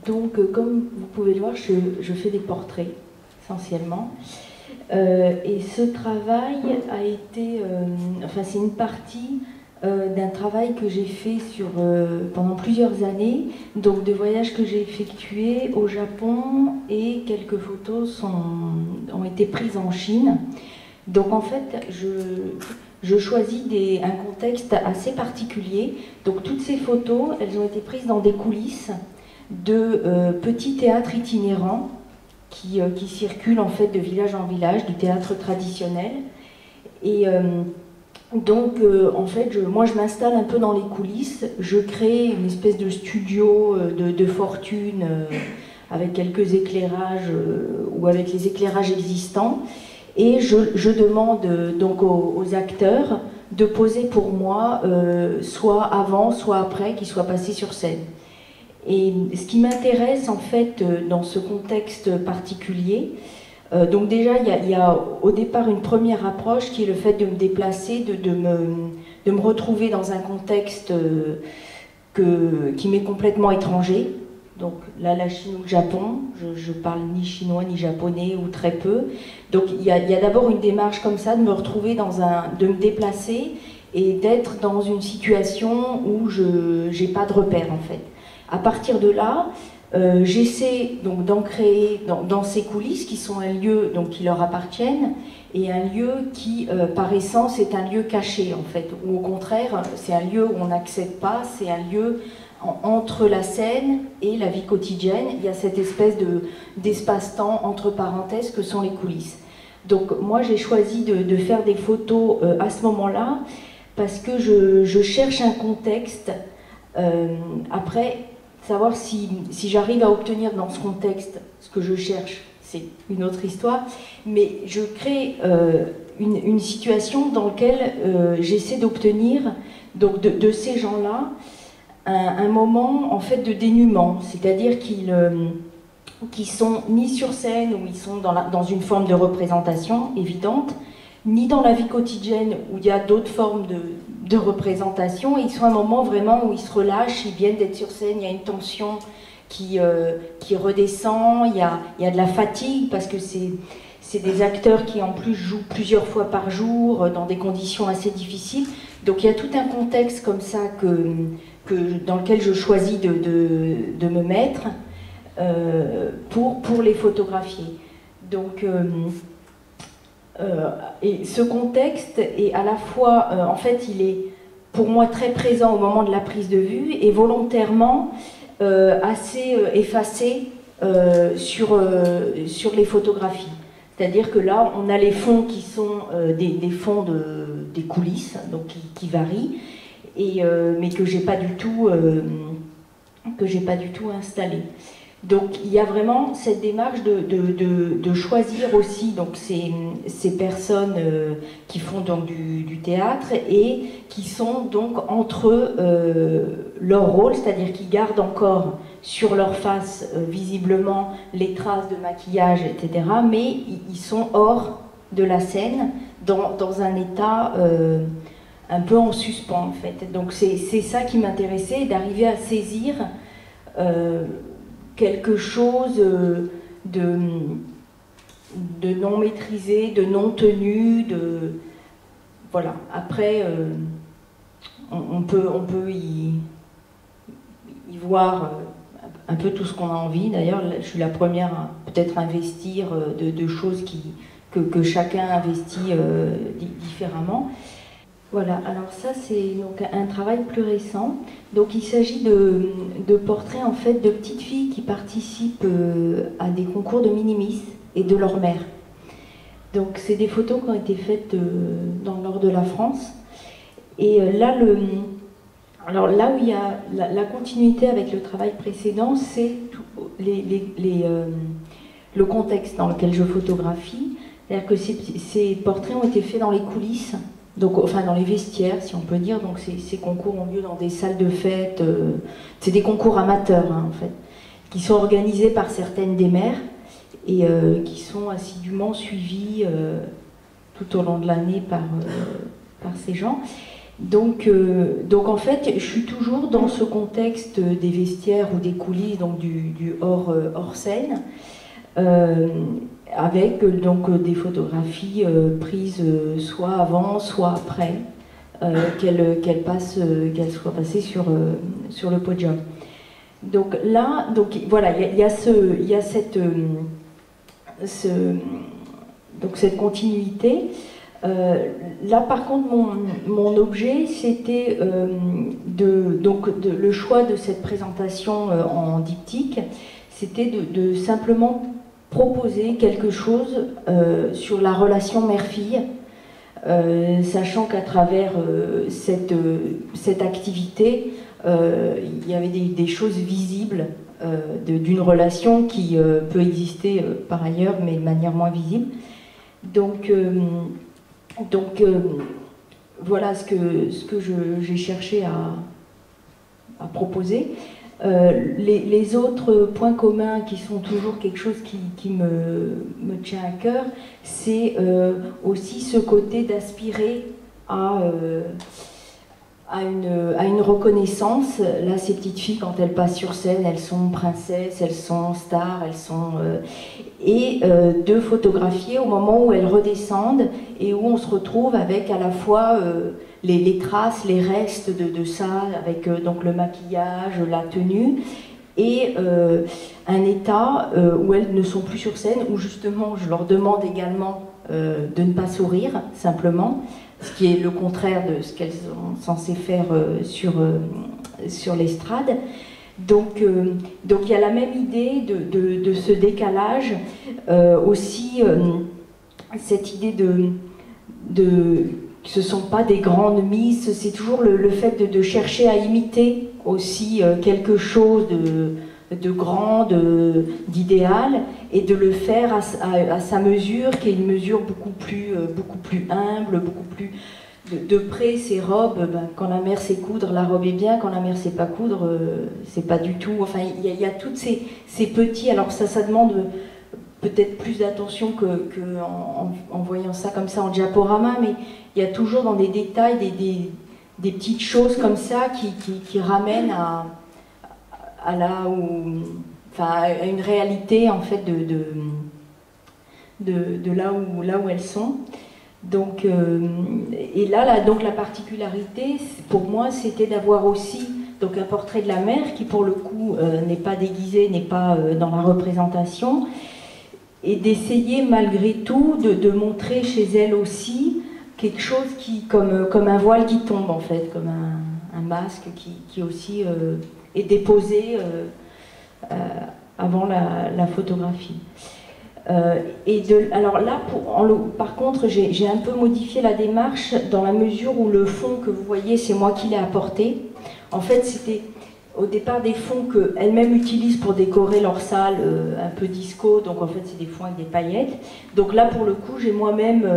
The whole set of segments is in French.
Donc, comme vous pouvez le voir, je fais des portraits, essentiellement. Et ce travail a été, enfin c'est une partie d'un travail que j'ai fait pendant plusieurs années, donc de voyages que j'ai effectués au Japon, et quelques photos ont été prises en Chine. Donc en fait, je choisis un contexte assez particulier. Donc toutes ces photos, elles ont été prises dans des coulisses de petits théâtres itinérants qui circulent en fait de village en village, du théâtre traditionnel. Et donc en fait, moi je m'installe un peu dans les coulisses, je crée une espèce de studio de fortune avec quelques éclairages ou avec les éclairages existants. Et je demande donc aux acteurs de poser pour moi, soit avant, soit après, qu'ils soient passés sur scène. Et ce qui m'intéresse en fait dans ce contexte particulier, donc déjà il y a au départ une première approche qui est le fait de me déplacer, de me retrouver dans un contexte qui m'est complètement étranger. Donc là, la Chine ou le Japon, je parle ni chinois ni japonais ou très peu. Donc il y a d'abord une démarche comme ça, de me retrouver de me déplacer et d'être dans une situation où je n'ai pas de repère en fait. À partir de là, j'essaie donc d'en créer dans ces coulisses qui sont un lieu donc, qui leur appartiennent, et un lieu qui, par essence, est un lieu caché en fait, ou au contraire, c'est un lieu où on n'accède pas, c'est un lieu entre la scène et la vie quotidienne. Il y a cette espèce d'espace-temps entre parenthèses que sont les coulisses. Donc moi j'ai choisi de faire des photos à ce moment-là parce que je cherche un contexte. Après, savoir si j'arrive à obtenir dans ce contexte ce que je cherche, c'est une autre histoire, mais je crée une situation dans laquelle j'essaie d'obtenir donc de ces gens-là un moment en fait de dénuement, c'est-à-dire qu'ils sont ni sur scène où ils sont dans une forme de représentation évidente, ni dans la vie quotidienne où il y a d'autres formes de représentation, et ils sont à un moment vraiment où ils se relâchent, ils viennent d'être sur scène, il y a une tension qui redescend, il y a de la fatigue parce que c'est des acteurs qui en plus jouent plusieurs fois par jour dans des conditions assez difficiles. Donc il y a tout un contexte comme ça dans lequel je choisis de me mettre pour les photographier. Donc, et ce contexte est à la fois, en fait, il est pour moi très présent au moment de la prise de vue et volontairement assez effacé sur les photographies. C'est-à-dire que là, on a les fonds qui sont des fonds des coulisses, donc qui varient, mais que j'ai pas du tout installé. Donc il y a vraiment cette démarche de choisir aussi donc ces personnes qui font donc du théâtre et qui sont donc entre leur rôle, c'est-à-dire qu'ils gardent encore sur leur face visiblement les traces de maquillage, etc. Mais ils sont hors de la scène, dans un état un peu en suspens en fait. Donc c'est ça qui m'intéressait, d'arriver à saisir quelque chose de non maîtrisé, de non tenu, voilà. Après, on peut y voir un peu tout ce qu'on a envie. D'ailleurs, je suis la première à peut-être investir de choses que chacun investit différemment. Voilà, alors ça c'est donc un travail plus récent. Donc il s'agit de portraits en fait de petites filles qui participent à des concours de mini-miss et de leur mère. Donc c'est des photos qui ont été faites dans le nord de la France. Et là, alors là où il y a la continuité avec le travail précédent, c'est le contexte dans lequel je photographie. C'est-à-dire que ces portraits ont été faits dans les coulisses. Donc, enfin dans les vestiaires, si on peut dire. Donc ces concours ont lieu dans des salles de fête. C'est des concours amateurs, hein, en fait, qui sont organisés par certaines des mères et qui sont assidûment suivis tout au long de l'année par ces gens. Donc en fait, je suis toujours dans ce contexte des vestiaires ou des coulisses, donc du hors scène, avec donc des photographies prises soit avant, soit après, qu'elles soient passées sur le podium. Donc là, voilà, il y a cette continuité. Là, par contre, mon objet, c'était le choix de cette présentation en diptyque, c'était de simplement proposer quelque chose sur la relation mère-fille, sachant qu'à travers cette activité, il y avait des choses visibles d'une relation qui peut exister par ailleurs, mais de manière moins visible. Donc voilà ce que j'ai cherché à proposer. Les autres points communs qui sont toujours quelque chose qui me tient à cœur, c'est aussi ce côté d'aspirer à une reconnaissance. Là, ces petites filles, quand elles passent sur scène, elles sont princesses, elles sont stars, elles sont... et de photographier au moment où elles redescendent et où on se retrouve avec à la fois les traces, les restes de ça, avec donc le maquillage, la tenue, et un état où elles ne sont plus sur scène, où justement je leur demande également de ne pas sourire, simplement, ce qui est le contraire de ce qu'elles sont censées faire sur l'estrade. Donc il y a la même idée de ce décalage, aussi cette idée que ce ne sont pas des grandes misses, c'est toujours le fait de chercher à imiter aussi quelque chose de grand, d'idéal, et de le faire à sa mesure, qui est une mesure beaucoup plus humble, beaucoup plus... De près, ces robes, quand la mère sait coudre, la robe est bien, quand la mère sait pas coudre, c'est pas du tout... Enfin, il y a toutes ces petits... Alors ça demande peut-être plus d'attention en voyant ça comme ça en diaporama, mais il y a toujours dans des détails des petites choses comme ça qui ramènent à là où... Enfin, à une réalité, en fait, de là où elles sont. Donc, et là, donc la particularité, pour moi, c'était d'avoir aussi donc un portrait de la mère qui, pour le coup, n'est pas déguisé, n'est pas dans la représentation, et d'essayer malgré tout de montrer chez elle aussi quelque chose comme un voile qui tombe, en fait, comme un masque qui aussi est déposé avant la photographie. Alors là, par contre, j'ai un peu modifié la démarche dans la mesure où le fond que vous voyez, c'est moi qui l'ai apporté. En fait, c'était au départ des fonds qu'elles-mêmes utilisent pour décorer leur salle un peu disco, donc en fait c'est des fonds avec des paillettes. Donc là, pour le coup, j'ai moi-même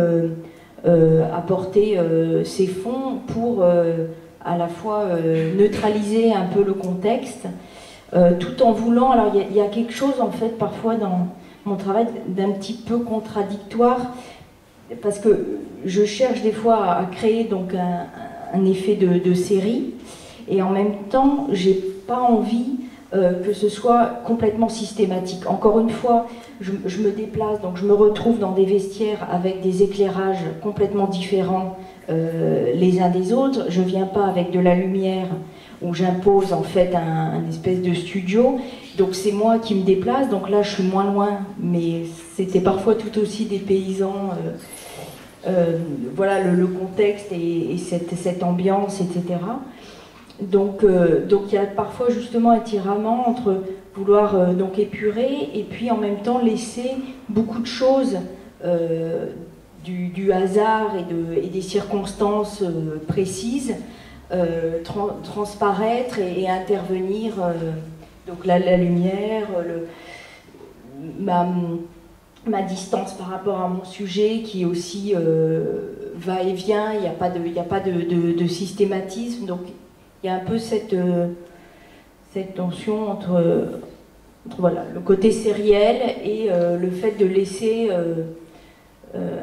apporté ces fonds pour à la fois neutraliser un peu le contexte, tout en voulant... Alors il y a quelque chose en fait parfois dans mon travail d'un petit peu contradictoire, parce que je cherche des fois à créer donc un effet de série, et en même temps j'ai pas envie que ce soit complètement systématique. Encore une fois, je me déplace, donc je me retrouve dans des vestiaires avec des éclairages complètement différents les uns des autres. Je viens pas avec de la lumière où j'impose en fait un espèce de studio, donc c'est moi qui me déplace, donc là je suis moins loin, mais c'était parfois tout aussi des paysans, voilà le contexte et cette ambiance, etc. Donc il y a parfois justement un tiraillement entre vouloir donc épurer et puis en même temps laisser beaucoup de choses du hasard et des circonstances précises transparaître et intervenir, donc la lumière, ma distance par rapport à mon sujet qui aussi va et vient, il n'y a pas de systématisme, donc il y a un peu cette tension entre voilà, le côté sériel et le fait de laisser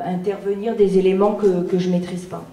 intervenir des éléments que je ne maîtrise pas.